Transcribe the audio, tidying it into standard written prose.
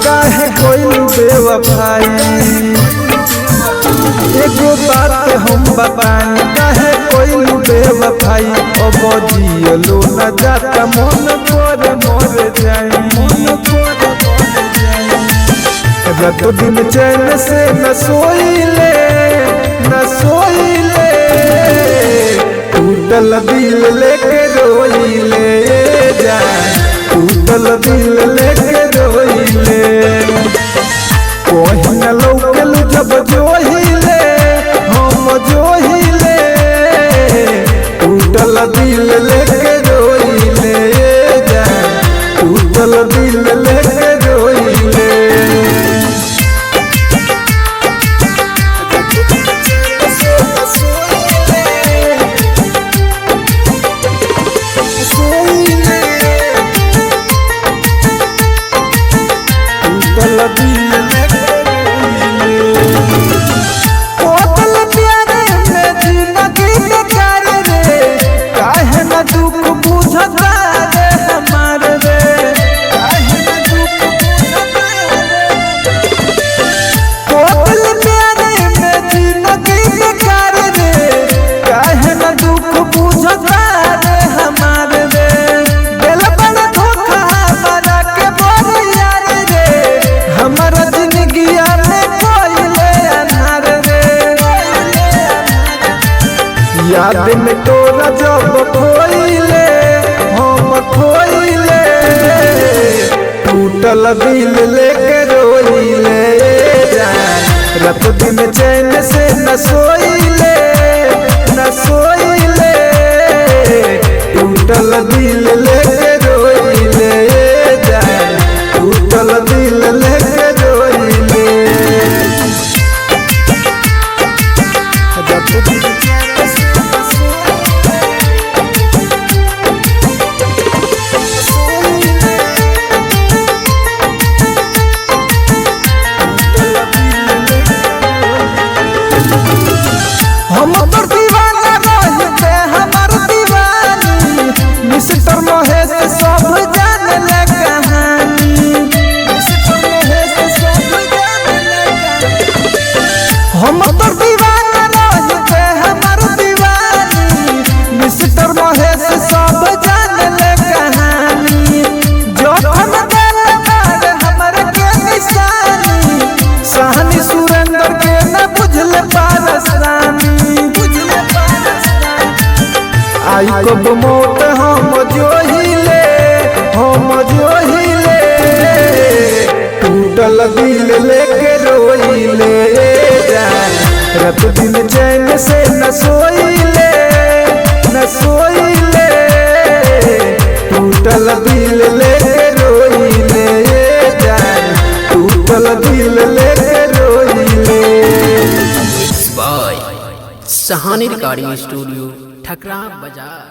काहे कोई बेवफाई एगो बात हम बताई काहे कोई बेवफाई अब जियलो न जाता मन पर मर जाए रात दिन चैन से न सोइले टूटल दिल लेके रोइले जाए टूटल दिल लेके रोइले कोई न लौकल जब जोहिले हम जोहिले टूटल दिल लेके रोइले जाए टूटल दिल लेके रोइले याद में तोरा जब खोइले हम खोइले टूटल दिल लेके रोइले रात दिन चैन से न सोइले टूटल दिल लेके रोइले टूटल दिल लेके रोइले हम तो दीवाना रहते हमार दीवानी मिस्टर महेश सब जान ले कहानी हम तो दीवाना रहते हमार दीवानी मिस्टर महेश सब जान ले कहानी जो हम दिल बार हमर के निशानी सहनी सुरेंद्र के न बुझल पारसानी आई कब मौत हम जोहिले टूटल दिल लेके रोइले रात दिन चैन से न सोइले टूटल दिल लेके रोइले टूटल दिल लेके रोइले। बाय सहानी रिकॉर्डिंग स्टूडियो ठकरा बाजार।